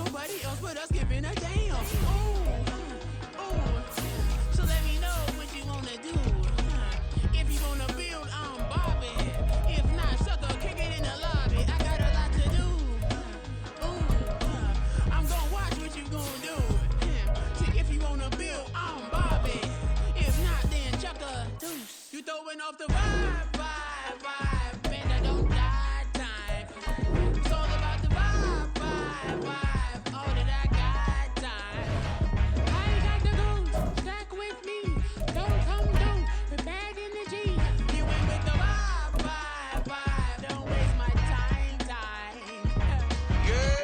nobody else but us giving a damn. So let me know what you wanna do. If you wanna build, I'm Bobby. If not, sucker, kick it in the lobby. I got a lot to do. I'm gonna watch what you gonna do. See, if you wanna build, I'm Bobby. If not, then chuck a deuce. You throwing off the vibe. Man, I don't die time. It's all about the vibe. All that I got time. I ain't got the goose. Stack with me. Don't come through with bad energy. You ain't with the vibe. Don't waste my time. Yeah.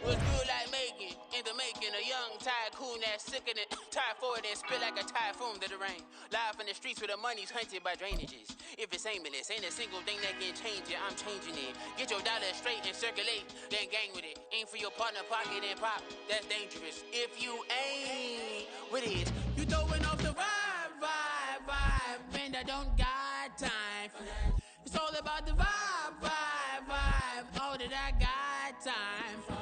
What's good like making? In the making, a young tycoon that's sicker than typhoid and spit like a typhoon to the rain. Live in the streets where the money's hunted by drainages. If it's aimless, ain't a single thing that can change it. I'm changing it. Get your dollar straight and circulate, then gang with it. Aim for your partner, pocket and pop. That's dangerous. If you ain't with it, you throwing off the vibe. Man, I don't got time for that. It's all about the vibe. All that I got time for.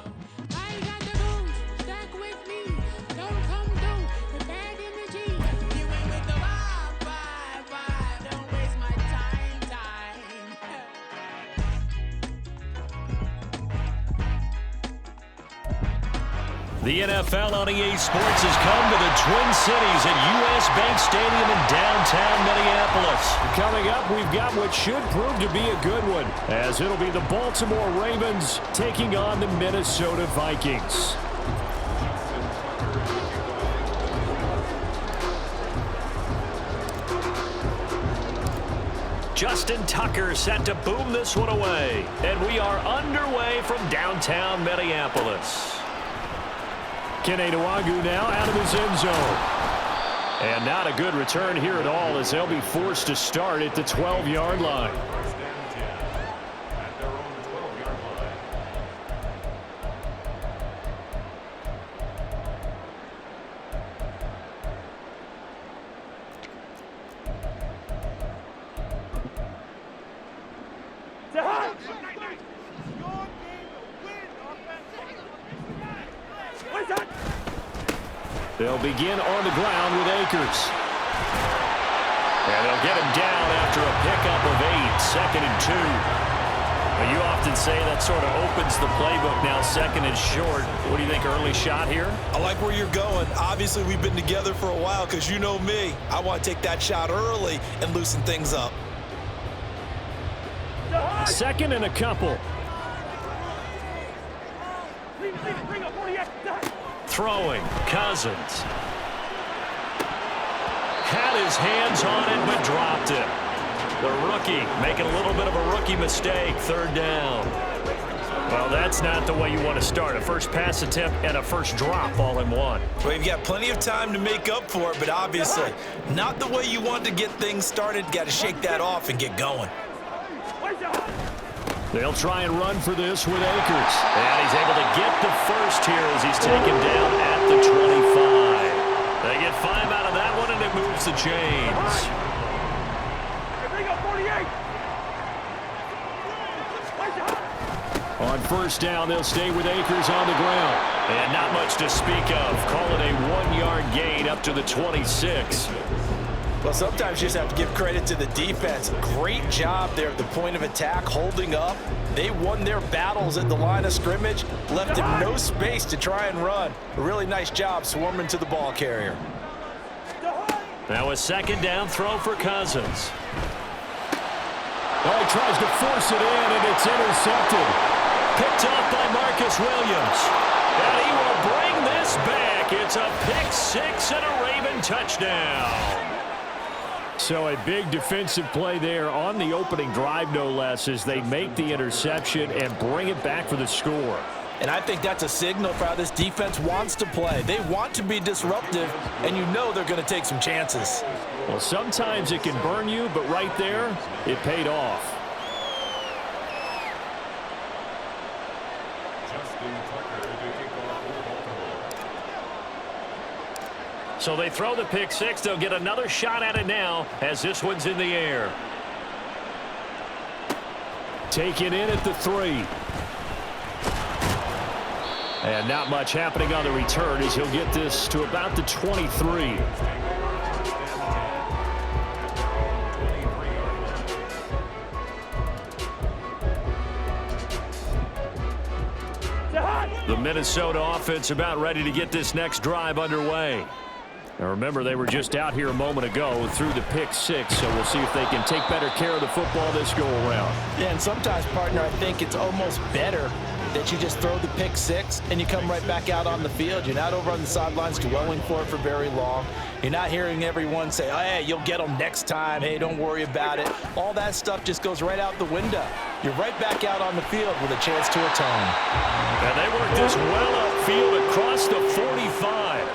I ain't got the goose. Stack with me. Don't come through with bad energy. You ain't with the vibe. Don't waste my time. The NFL on EA Sports has come to the Twin Cities at U.S. Bank Stadium in downtown Minneapolis. Coming up, we've got what should prove to be a good one, as it'll be the Baltimore Ravens taking on the Minnesota Vikings. Justin Tucker set to boom this one away, and we are underway from downtown Minneapolis. Kenny Nwagu now out of his end zone. And not a good return here at all, as they'll be forced to start at the 12-yard line. They'll begin on the ground with Akers. And they'll get him down after a pickup of 8, 2nd and 2. Well, you often say that sort of opens the playbook now, 2nd and short. What do you think, early shot here? I like where you're going. Obviously, we've been together for a while because you know me. I want to take that shot early and loosen things up. 2nd and a couple. Throwing, Cousins. Had his hands on it, but dropped it. The rookie making a little bit of a rookie mistake, 3rd down. Well, that's not the way you want to start. A first pass attempt and a first drop all in one. Well, you've got plenty of time to make up for it, but obviously not the way you want to get things started. Got to shake that off and get going. They'll try and run for this with Akers. And he's able to get the first here as he's taken down at the 25. They get 5 out of that one, and it moves the chains. On 1st down, they'll stay with Akers on the ground. And not much to speak of. Call it a 1-yard gain up to the 26. Well, sometimes you just have to give credit to the defense. Great job there at the point of attack, holding up. They won their battles at the line of scrimmage, left him no space to try and run. A really nice job swarming to the ball carrier. Now a 2nd down throw for Cousins. Oh, he tries to force it in, and it's intercepted. Picked off by Marcus Williams. And he will bring this back. It's a pick 6 and a Raven touchdown. So a big defensive play there on the opening drive, no less, as they make the interception and bring it back for the score. And I think that's a signal for how this defense wants to play. They want to be disruptive, and you know they're going to take some chances. Well, sometimes it can burn you, but right there, it paid off. So they throw the pick 6. They'll get another shot at it now as this one's in the air. Taken in at the 3. And not much happening on the return as he'll get this to about the 23. The Minnesota offense about ready to get this next drive underway. Now remember, they were just out here a moment ago through the pick 6, so we'll see if they can take better care of the football this go-around. Yeah, and sometimes, partner, I think it's almost better that you just throw the pick 6 and you come right back out on the field. You're not over on the sidelines dwelling for it for very long. You're not hearing everyone say, oh, hey, you'll get them next time. Hey, don't worry about it. All that stuff just goes right out the window. You're right back out on the field with a chance to atone. And they work this well upfield across the 45.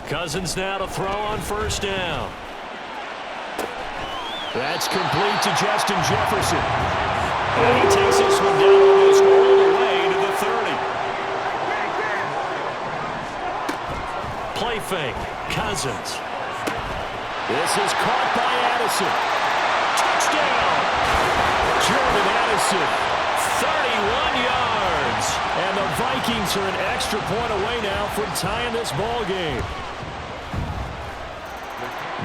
Cousins now to throw on first down. That's complete to Justin Jefferson. And he takes this one down almost all the way to the 30. Play fake. Cousins. This is caught by Addison. Touchdown. Jordan Addison. 31 yards. And the Vikings are an extra point away now from tying this ball game.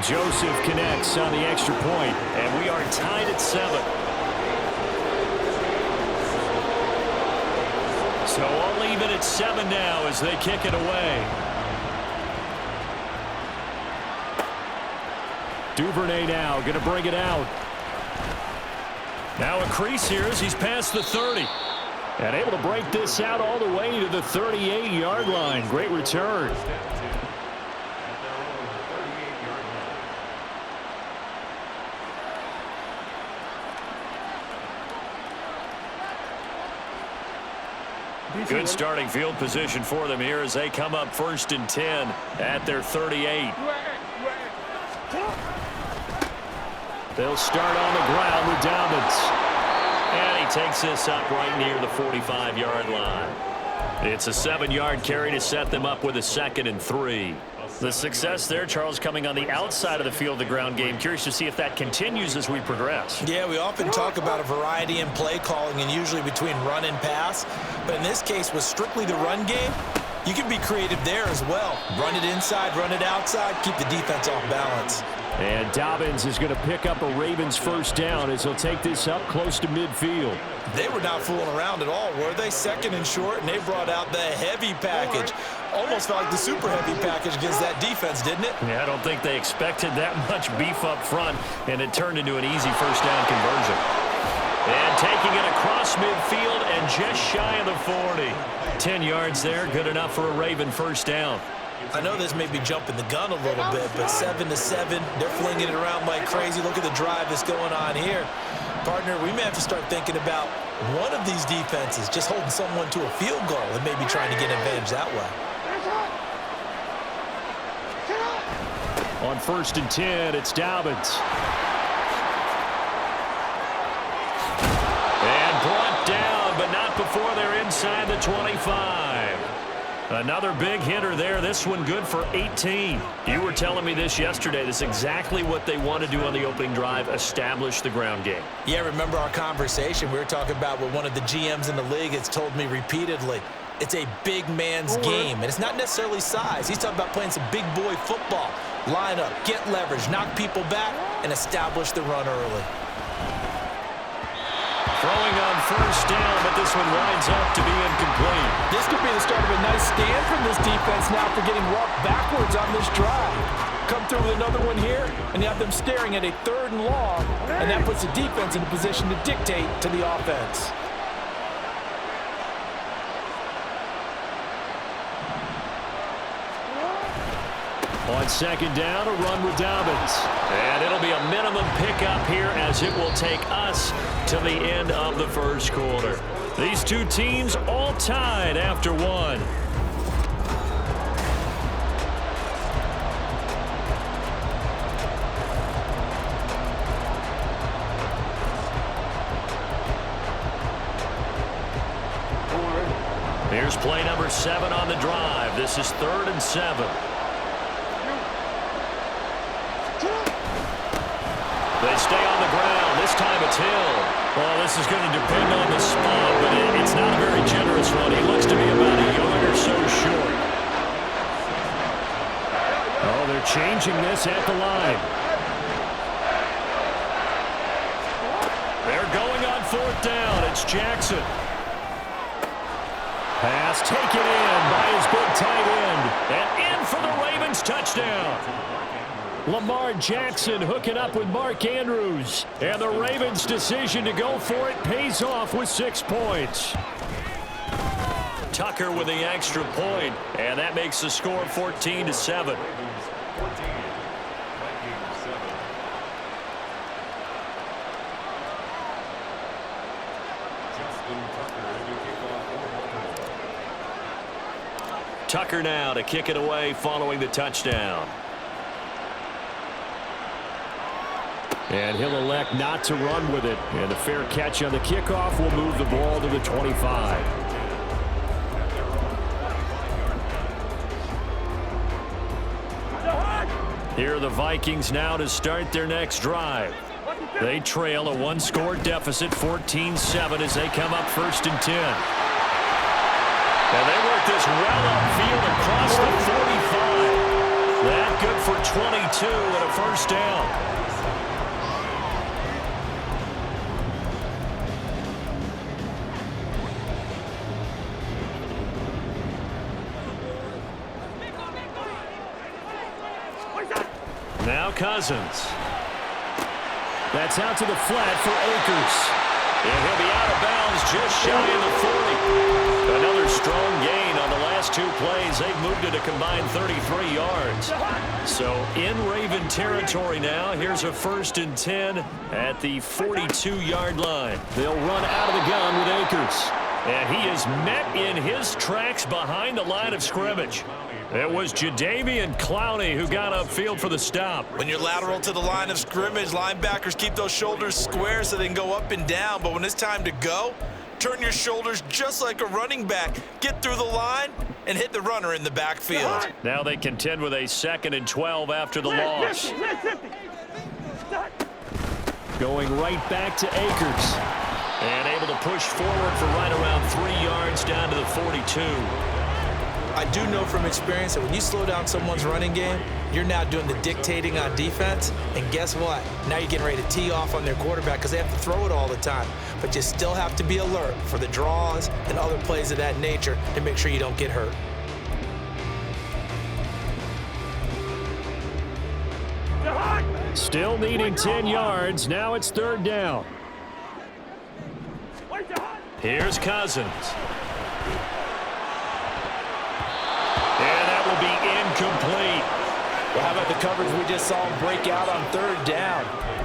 Joseph connects on the extra point, and we are tied at 7. So all even at 7 now as they kick it away. Duvernay now going to bring it out. Now a crease here as he's past the 30. And able to break this out all the way to the 38-yard line. Great return. Good starting field position for them here as they come up 1st and 10 at their 38. They'll start on the ground with Dobbins. And he takes this up right near the 45-yard line. It's a 7-yard carry to set them up with a 2nd and 3. The success there, Charles, coming on the outside of the field, the ground game. Curious to see if that continues as we progress. Yeah, we often talk about a variety in play calling and usually between run and pass. But in this case, with strictly the run game, you can be creative there as well. Run it inside, run it outside, keep the defense off balance. And Dobbins is going to pick up a Ravens first down as he'll take this up close to midfield. They were not fooling around at all, were they? 2nd and short, and they brought out the heavy package. Almost felt like the super heavy package against that defense, didn't it? Yeah, I don't think they expected that much beef up front, and it turned into an easy first down conversion. And taking it across midfield and just shy of the 40. 10 yards there, good enough for a Raven first down. I know this may be jumping the gun a little bit, but 7-7, they're flinging it around like crazy. Look at the drive that's going on here. Partner, we may have to start thinking about one of these defenses just holding someone to a field goal and maybe trying to get an advantage that way. On 1st and 10, it's Dobbins. And brought down, but not before they're inside the 25. Another big hitter there. This one good for 18. You were telling me this yesterday. This is exactly what they want to do on the opening drive, establish the ground game. Yeah, remember our conversation. We were talking about what one of the GMs in the league has told me repeatedly. It's a big man's game, and it's not necessarily size. He's talking about playing some big boy football. Line up, get leverage, knock people back, and establish the run early. Throwing on first down, but this one winds up to be incomplete. This could be the start of a nice stand from this defense now for getting walked backwards on this drive. Come through with another one here, and you have them staring at a 3rd and long, and that puts the defense in a position to dictate to the offense. On 2nd down, a run with Dobbins. And it'll be a minimum pickup here as it will take us to the end of the 1st quarter. These two teams all tied after 1. Here's play number 7 on the drive. This is 3rd and 7. They stay on the ground. This time it's Till. Well, this is going to depend on the spot, but it's not a very generous one. He looks to be about a yard or so short. Oh, they're changing this at the line. They're going on 4th down. It's Jackson. Pass taken in by his big tight end. And in for the Ravens touchdown. Lamar Jackson hooking up with Mark Andrews. And the Ravens' decision to go for it pays off with 6 points. Tucker with the extra point, and that makes the score 14-7. Tucker now to kick it away following the touchdown. And he'll elect not to run with it. And a fair catch on the kickoff will move the ball to the 25. Here are the Vikings now to start their next drive. They trail a 1-score deficit, 14-7, as they come up 1st and 10. And they work this well upfield across the 45. That good for 22 and a 1st down. Now Cousins. That's out to the flat for Akers. And he'll be out of bounds just shy of the 40. Another strong gain on the last 2 plays. They've moved it a combined 33 yards. So in Raven territory now. Here's a 1st and 10 at the 42-yard line. They'll run out of the gun with Akers. And he is met in his tracks behind the line of scrimmage. It was Jadeveon Clowney who got upfield for the stop. When you're lateral to the line of scrimmage, linebackers keep those shoulders square so they can go up and down. But when it's time to go, turn your shoulders just like a running back. Get through the line and hit the runner in the backfield. Now they contend with a 2nd and 12 after the loss. Going right back to Akers. And able to push forward for right around 3 yards down to the 42. I do know from experience that when you slow down someone's running game, you're now doing the dictating on defense. And guess what? Now you're getting ready to tee off on their quarterback because they have to throw it all the time. But you still have to be alert for the draws and other plays of that nature to make sure you don't get hurt. Still needing 10 yards. Now it's 3rd down. Here's Cousins. And that will be incomplete. Well, how about the coverage we just saw him break out on 3rd down?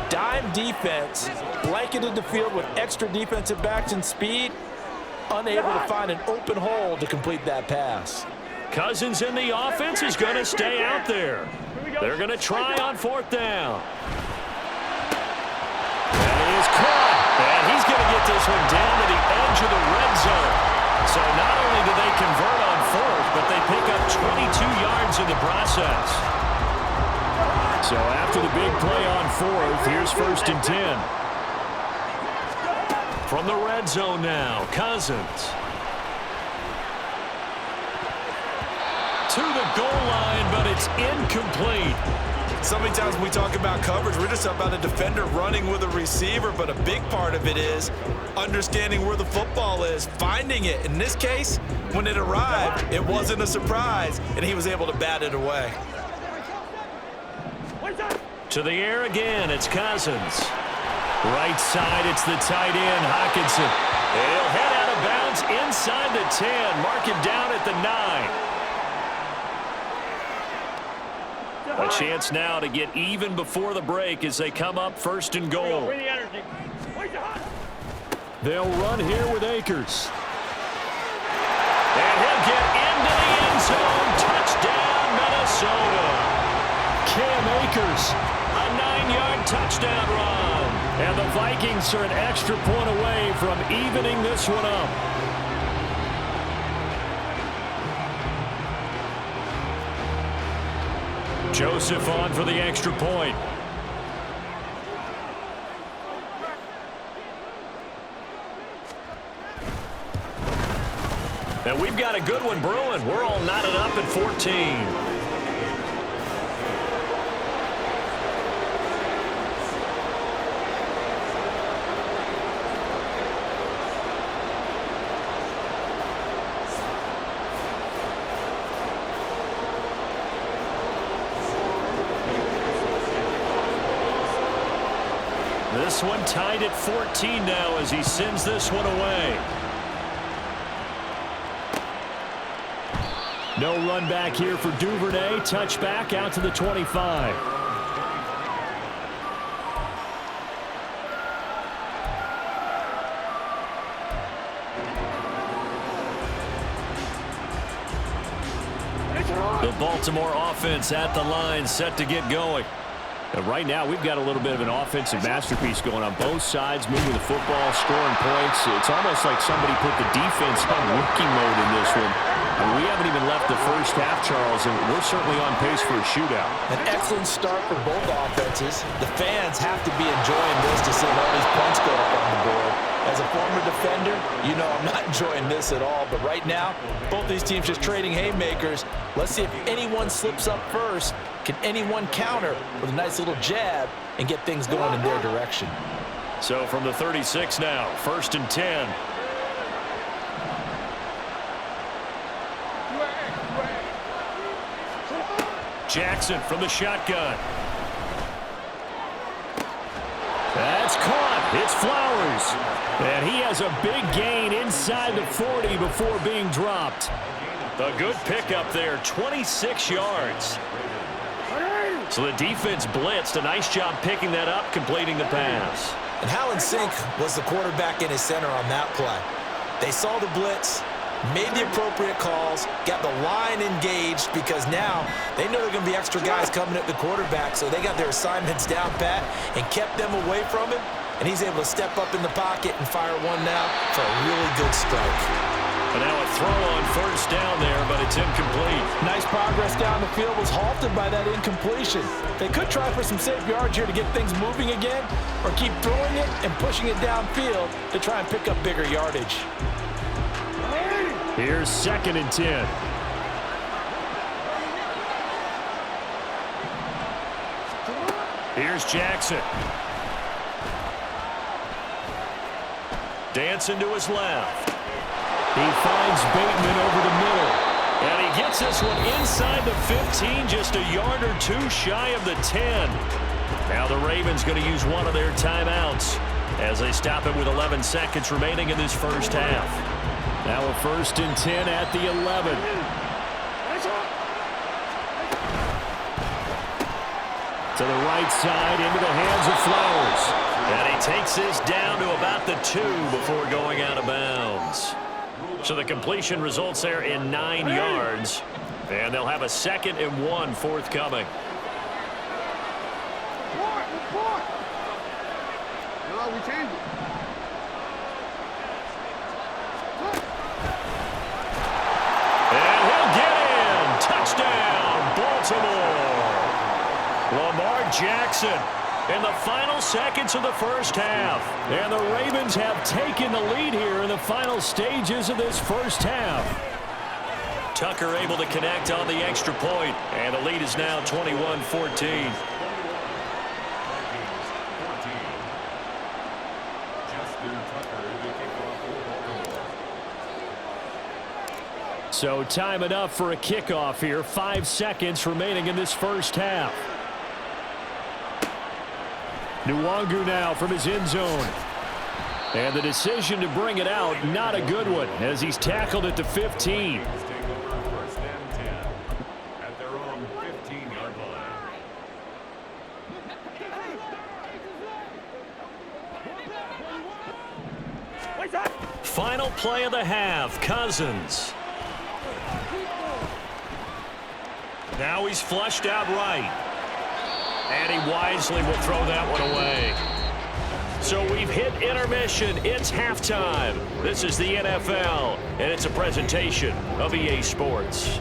Dime defense, blanketed the field with extra defensive backs and speed, unable to find an open hole to complete that pass. Cousins in the offense is going to stay out there. They're going to try on 4th down. And he is caught. And he's going to get this one down to the edge of the red zone. So not only do they convert on 4th, but they pick up 22 yards in the process. So after the big play on 4th, here's 1st and 10. From the red zone now, Cousins. To the goal line, but it's incomplete. So many times when we talk about coverage, we're just about a defender running with a receiver, but a big part of it is understanding where the football is, finding it. In this case, when it arrived, it wasn't a surprise, and he was able to bat it away. To the air again, it's Cousins. Right side, it's the tight end, Hockenson. He'll head out of bounds inside the 10, mark him down at the 9. A chance now to get even before the break as they come up 1st and goal. They'll run here with Akers. And he'll get into the end zone. Touchdown, Minnesota. Cam Akers, a 9-yard touchdown run. And the Vikings are an extra point away from evening this one up. Joseph on for the extra point. And we've got a good one brewing. We're all knotted up at 14. This one tied at 14 now as he sends this one away. No run back here for Duvernay. Touchback out to the 25. The Baltimore offense at the line, set to get going. And right now, we've got a little bit of an offensive masterpiece going on both sides, moving the football, scoring points. It's almost like somebody put the defense on rookie mode in this one. And we haven't even left the first half, Charles, and we're certainly on pace for a shootout. An excellent start for both offenses. The fans have to be enjoying this to see all these points go up on the board. As a former defender, you know I'm not enjoying this at all. But right now, both these teams just trading haymakers. Let's see if anyone slips up first. Can anyone counter with a nice little jab and get things going in their direction? So from the 36 now, 1st and 10. Jackson from the shotgun. That's caught. It's Flowers. And he has a big gain inside the 40 before being dropped. A good pickup there, 26 yards. So the defense blitzed. A nice job picking that up, completing the pass. And how in sync was the quarterback in his center on that play? They saw the blitz, made the appropriate calls, got the line engaged because now they know there are going to be extra guys coming at the quarterback, so they got their assignments down pat and kept them away from him, and he's able to step up in the pocket and fire one now for a really good strike. And now a throw on 1st down there, but it's incomplete. Nice progress down the field was halted by that incompletion. They could try for some safe yards here to get things moving again, or keep throwing it and pushing it downfield to try and pick up bigger yardage. Here's 2nd and 10. Here's Jackson. Dancing to his left. He finds Bateman over the middle. And he gets this one inside the 15, just a yard or two shy of the 10. Now the Ravens going to use one of their timeouts as they stop it with 11 seconds remaining in this first half. Now a 1st and 10 at the 11. To the right side, into the hands of Flowers. And he takes this down to about the 2 before going out of bounds. So the completion results there in 9 yards. And they'll have a 2nd and 1 forthcoming. No, we changed it. And he'll get in. Touchdown, Baltimore. Lamar Jackson in the final seconds of the first half. And the Ravens have taken the lead here in the final stages of this first half. Tucker able to connect on the extra point, and the lead is now 21-14. So time enough for a kickoff here. 5 seconds remaining in this first half. Nwangu now from his end zone. And the decision to bring it out, not a good one, as he's tackled at the 15. Final play of the half, Cousins. Now he's flushed out right. And he wisely will throw that one away. So we've hit intermission. It's halftime. This is the NFL, and it's a presentation of EA Sports.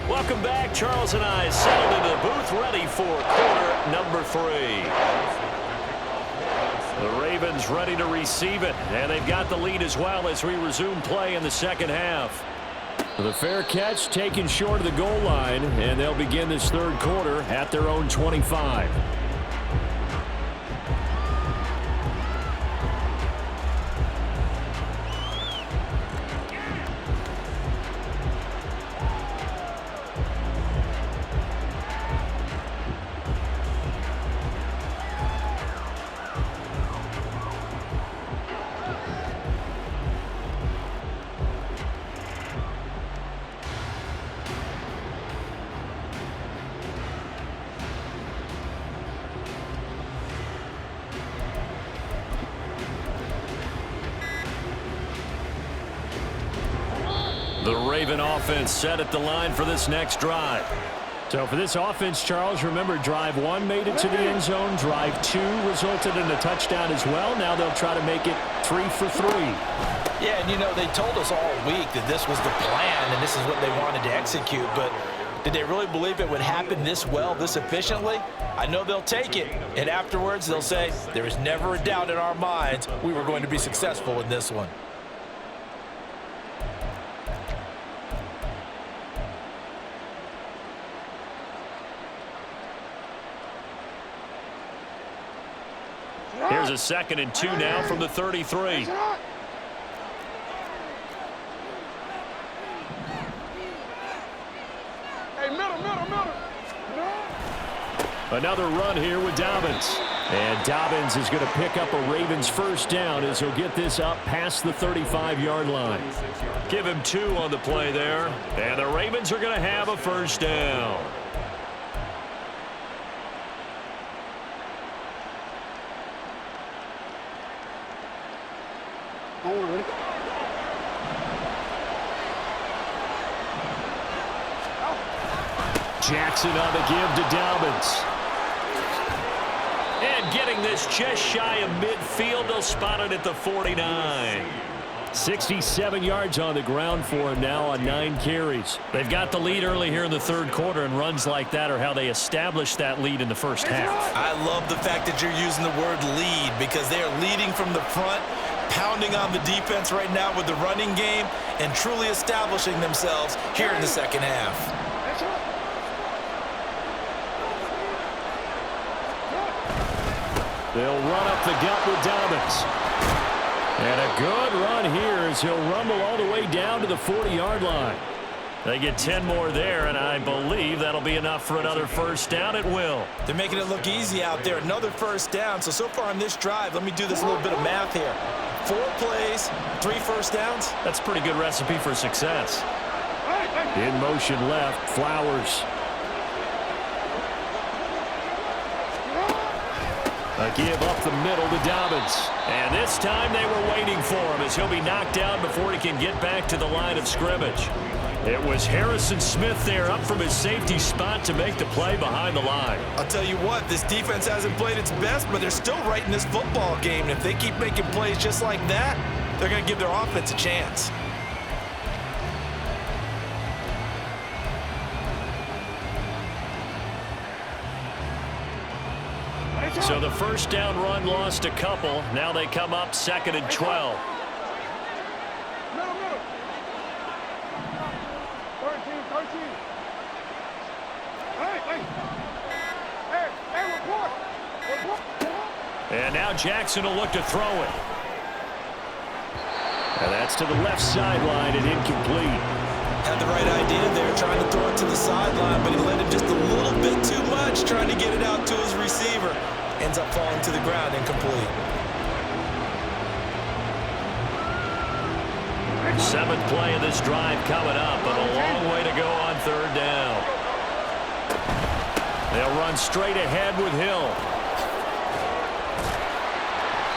Welcome back back. Charles and I settled into the booth, ready for quarter number 3. The Ravens ready to receive it, and they've got the lead as well as we resume play in the second half. The fair catch taken short of the goal line, and they'll begin this third quarter at their own 25. The Raven offense set at the line for this next drive. So for this offense, Charles, remember drive 1 made it to the end zone. Drive 2 resulted in a touchdown as well. Now they'll try to make it 3 for 3. Yeah, and you know, they told us all week that this was the plan and this is what they wanted to execute, but did they really believe it would happen this well, this efficiently? I know they'll take it, and afterwards they'll say, there is never a doubt in our minds we were going to be successful in this one. Here's a 2nd and 2 now from the 33. Hey, middle. Another run here with Dobbins. And Dobbins is going to pick up a Ravens first down as he'll get this up past the 35-yard line. Give him 2 on the play there. And the Ravens are going to have a first down. Jackson on the give to Dobbins. And getting this just shy of midfield, they'll spot it at the 49. 67 yards on the ground for him now on 9 carries. They've got the lead early here in the third quarter, and runs like that are how they establish that lead in the first half. I love the fact that you're using the word lead because they are leading from the front, pounding on the defense right now with the running game, and truly establishing themselves here in the second half. They'll run up the gut with Dobbins. And a good run here as he'll rumble all the way down to the 40-yard line. They get 10 more there, and I believe that'll be enough for another first down. It will. They're making it look easy out there. Another first down. So far on this drive, let me do this little bit of math here. 4 plays, 3 first downs. That's a pretty good recipe for success. In motion left, Flowers. A give up the middle to Dobbins. And this time they were waiting for him as he'll be knocked down before he can get back to the line of scrimmage. It was Harrison Smith there up from his safety spot to make the play behind the line. I'll tell you what, this defense hasn't played its best, but they're still right in this football game. And if they keep making plays just like that, they're going to give their offense a chance. So the first down run lost a couple. Now they come up 2nd and 12. Middle. 13. Hey, report. And now Jackson will look to throw it. And that's to the left sideline and incomplete. Had the right idea there, trying to throw it to the sideline, but he let him just a little bit too much, trying to get it out to his receiver. Ends up falling to the ground, incomplete. 7th play of this drive coming up, but a long way to go on 3rd down. They'll run straight ahead with Hill.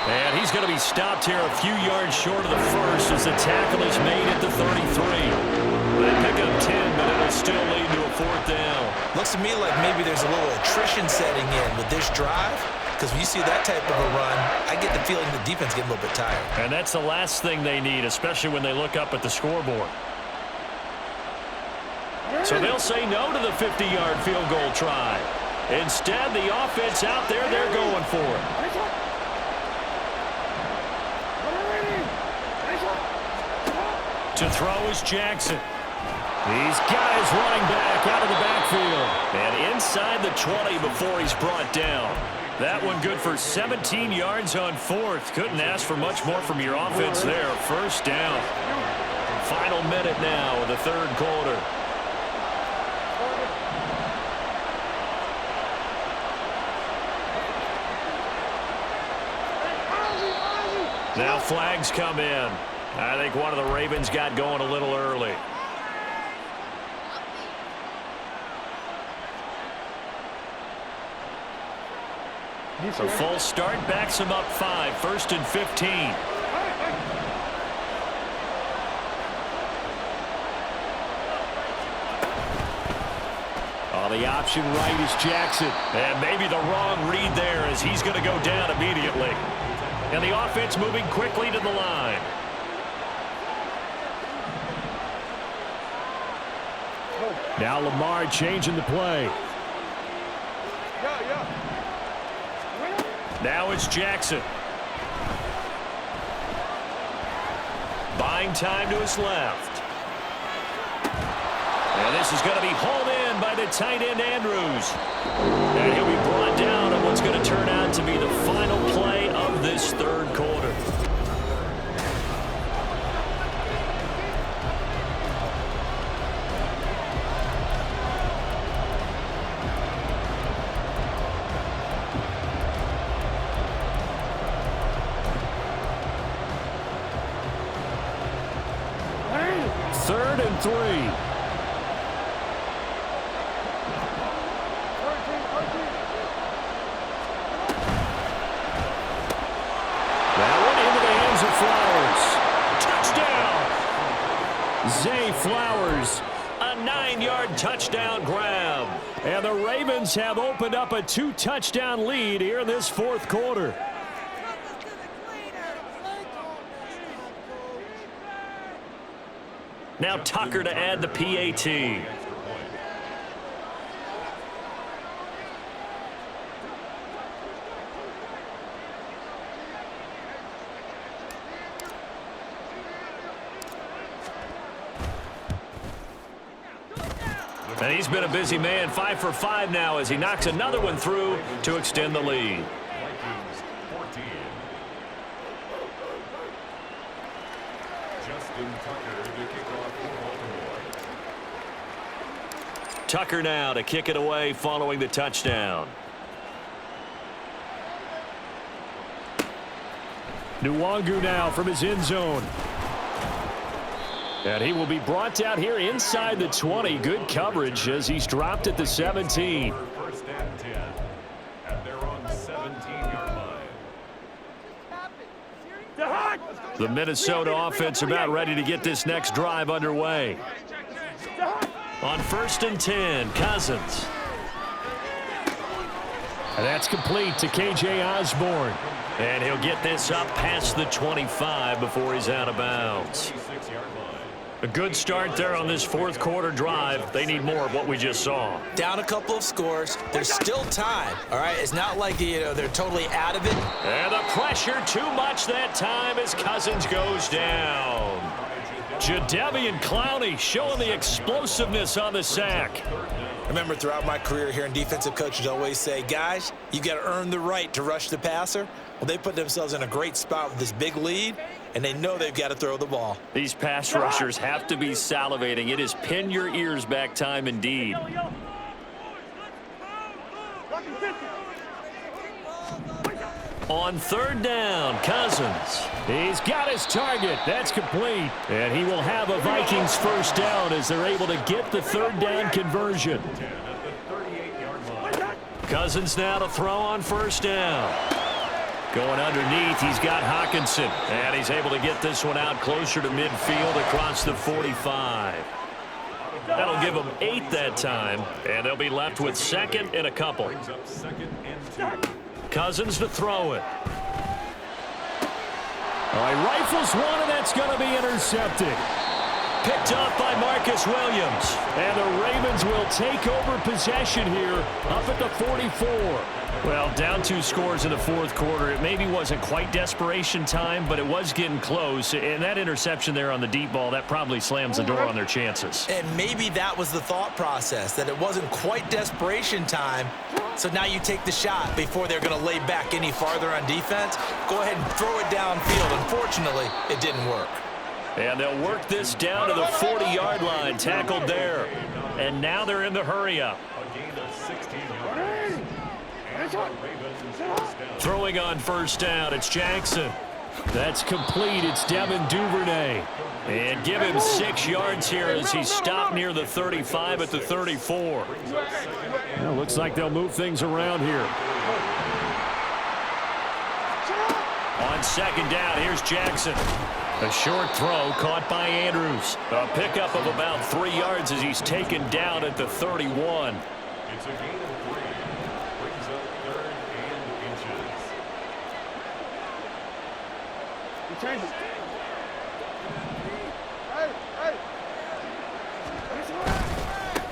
And he's going to be stopped here a few yards short of the first as the tackle is made at the 33. They pick up 10, but it'll still lead to a 4th down. Looks to me like maybe there's a little attrition setting in with this drive, because when you see that type of a run, I get the feeling the defense getting a little bit tired. And that's the last thing they need, especially when they look up at the scoreboard. So they'll say no to the 50-yard field goal try. Instead, the offense out there, they're going for it. To throw is Jackson. He's got his running back out of the backfield. And inside the 20 before he's brought down. That one good for 17 yards on fourth. Couldn't ask for much more from your offense there. First down. Final minute now of the third quarter. Now flags come in. I think one of the Ravens got going a little early. A full start backs him up 5. First and 15. The option right is Jackson. And maybe the wrong read there as he's going to go down immediately. And the offense moving quickly to the line. Now Lamar changing the play. Now it's Jackson. Buying time to his left. And this is going to be hauled in by the tight end Andrews. And he'll be brought down on what's going to turn out to be the final play of this third quarter. Third and 3. Flowers, a 9-yard touchdown grab. And the Ravens have opened up a 2-touchdown lead here in this fourth quarter. Now Tucker to add the PAT. And he's been a busy man, 5 for 5 now as he knocks another one through to extend the lead. Tucker now to kick it away following the touchdown. Nwangu now from his end zone. And he will be brought down here inside the 20. Good coverage as he's dropped at the 17. First and 10 at their own 17-yard line. The Minnesota offense about ready to get this next drive underway. On first and 10, Cousins. And that's complete to K.J. Osborne. And he'll get this up past the 25 before he's out of bounds. A good start there on this fourth quarter drive. They need more of what we just saw. Down a couple of scores. There's still time. All right, it's not like, they're totally out of it. And the pressure too much that time as Cousins goes down. Jadeveon Clowney showing the explosiveness on the sack. Remember, throughout my career here in defensive coaches always say, guys, you got to earn the right to rush the passer. Well, they put themselves in a great spot with this big lead, and they know they've got to throw the ball. These pass rushers have to be salivating. It is pin your ears back time indeed. On third down, Cousins. He's got his target. That's complete. And he will have a Vikings first down as they're able to get the third down conversion. Cousins now to throw on first down. Going underneath, he's got Hawkinson. And he's able to get this one out closer to midfield across the 45. That'll give them 8 that time. And they'll be left with second and a couple. Cousins to throw it. All right, rifles one, and that's going to be intercepted. Picked up by Marcus Williams. And the Ravens will take over possession here up at the 44. Well, down 2 scores in the fourth quarter. It maybe wasn't quite desperation time, but it was getting close. And that interception there on the deep ball, that probably slams the door on their chances. And maybe that was the thought process, that it wasn't quite desperation time. So now you take the shot before they're going to lay back any farther on defense. Go ahead and throw it downfield. Unfortunately, it didn't work. And they'll work this down to the 40-yard line, tackled there. And now they're in the hurry-up. A gain of 16 yards. And the Ravens first down. Throwing on first down, it's Jackson. That's complete. It's Devin Duvernay. And give him 6 yards here as he stopped near the 35 at the 34. Well, looks like they'll move things around here. On second down, here's Jackson. A short throw caught by Andrews. A pickup of about 3 yards as he's taken down at the 31. It's a gain of 3. Brings up 3rd and inches. He changed it. Hey.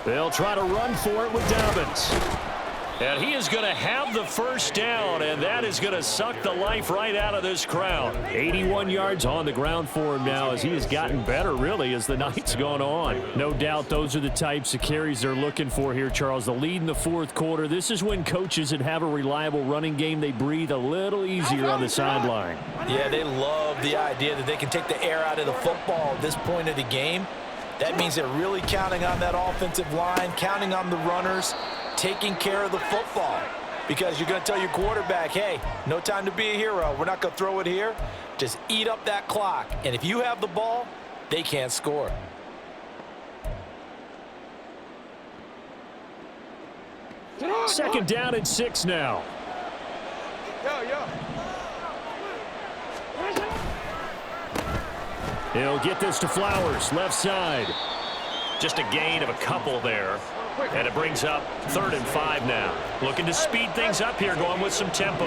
They'll try to run for it with Dobbins. And he is going to have the first down, and that is going to suck the life right out of this crowd. 81 yards on the ground for him now as he has gotten better, really, as the night's gone on. No doubt those are the types of carries they're looking for here, Charles. The lead in the fourth quarter. This is when coaches that have a reliable running game, they breathe a little easier on the sideline. Yeah, they love the idea that they can take the air out of the football at this point of the game. That means they're really counting on that offensive line, counting on the runners, taking care of the football. Because you're going to tell your quarterback, hey, no time to be a hero. We're not going to throw it here. Just eat up that clock. And if you have the ball, they can't score. Second down and 6 now. Yeah. He'll get this to Flowers, left side. Just a gain of a couple there. And it brings up 3rd and 5 now. Looking to speed things up here, going with some tempo.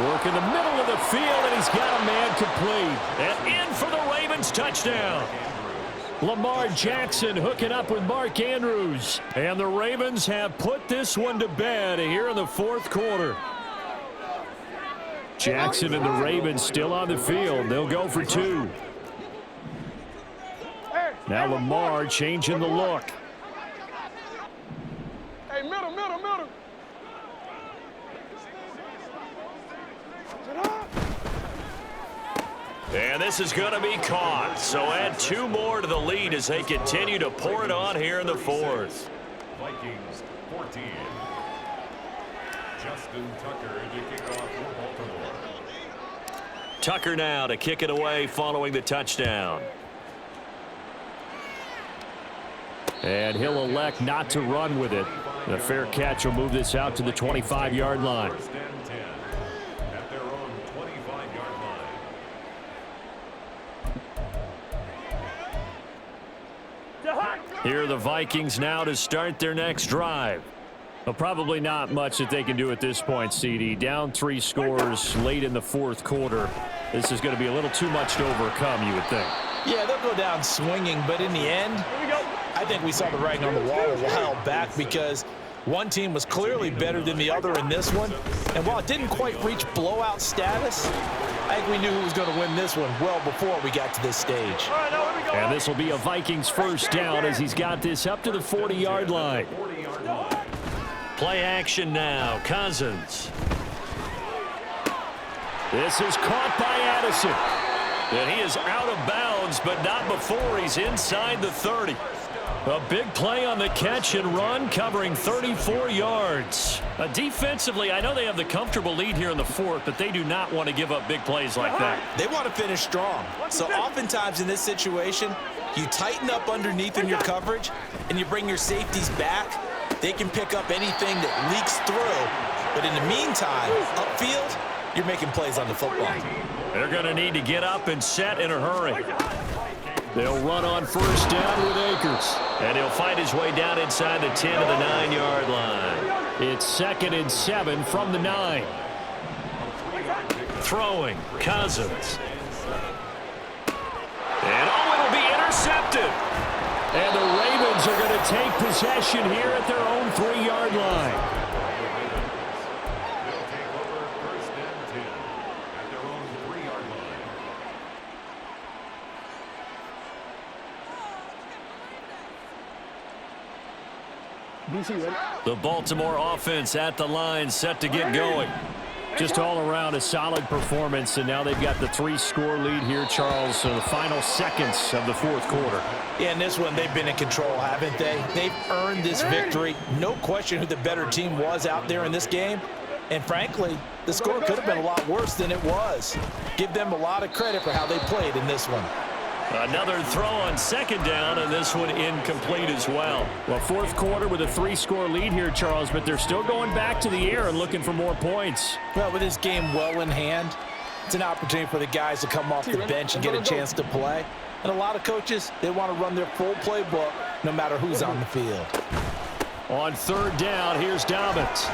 Work in the middle of the field, and he's got a man complete. And in for the Ravens touchdown. Lamar Jackson hooking up with Mark Andrews. And the Ravens have put this one to bed here in the fourth quarter. Jackson and the Ravens still on the field. They'll go for 2. Now Lamar changing the look. Hey, middle. And this is going to be caught. So add 2 more to the lead as they continue to pour it on here in the fourth. Vikings 14. Justin Tucker to kick off for Baltimore. Tucker now to kick it away following the touchdown. And he'll elect not to run with it. The fair catch will move this out to the 25-yard line. 1st and 10 at their own 25-yard line. Here are the Vikings now to start their next drive. Well, probably not much that they can do at this point, CD. Down 3 scores late in the fourth quarter. This is going to be a little too much to overcome, you would think. Yeah, they'll go down swinging, but in the end, I think we saw the writing on the wall a while back because one team was clearly better than the other in this one. And while it didn't quite reach blowout status, I think we knew who was going to win this one well before we got to this stage. And this will be a Vikings first down as he's got this up to the 40-yard line. Play action now. Cousins. This is caught by Addison. And he is out of bounds, but not before he's inside the 30. A big play on the catch and run, covering 34 yards. Defensively, I know they have the comfortable lead here in the fourth, but they do not want to give up big plays like that. They want to finish strong. So oftentimes in this situation, you tighten up underneath in your coverage, and you bring your safeties back. They can pick up anything that leaks through. But in the meantime, upfield, you're making plays on the football. They're going to need to get up and set in a hurry. They'll run on first down with Akers. And he'll find his way down inside the 10 to the 9-yard line. It's 2nd and 7 from the 9. Throwing, Cousins. And it'll be intercepted. And the Ravens are going to take possession here at their own 3-yard line. They'll take over 1st and 10 at their own 3-yard line. DC, ready? The Baltimore offense at the line, set to get going. Just all around a solid performance, and now they've got the 3-score lead here, Charles, so the final seconds of the 4th quarter. Yeah, in this one, they've been in control, haven't they? They've earned this victory. No question who the better team was out there in this game. And frankly, the score could have been a lot worse than it was. Give them a lot of credit for how they played in this one. Another throw on 2nd down, and this one incomplete as well. Well, 4th quarter with a 3-score lead here, Charles, but they're still going back to the air and looking for more points. Well, with this game well in hand, it's an opportunity for the guys to come off the bench and get a chance to play. And a lot of coaches, they want to run their full playbook no matter who's on the field. On 3rd down, here's Dobbins.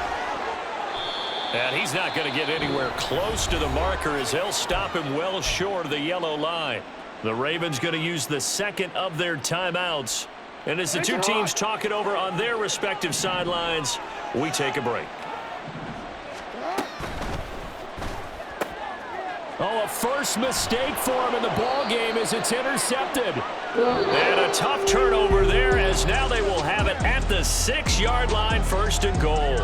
And he's not going to get anywhere close to the marker as they'll stop him well short of the yellow line. The Ravens going to use the 2nd of their timeouts. And as the two teams talk it over on their respective sidelines, we take a break. Oh, a first mistake for him in the ball game as it's intercepted. And a tough turnover there as now they will have it at the 6-yard line, 1st and goal.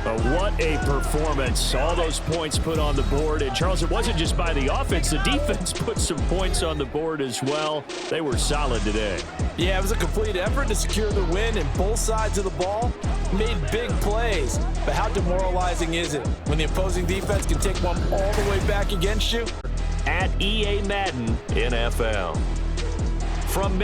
But what a performance. All those points put on the board. And, Charles, it wasn't just by the offense. The defense put some points on the board as well. They were solid today. Yeah, it was a complete effort to secure the win, and both sides of the ball made big plays. But how demoralizing is it when the opposing defense can take one all the way back against you? At EA Madden NFL. From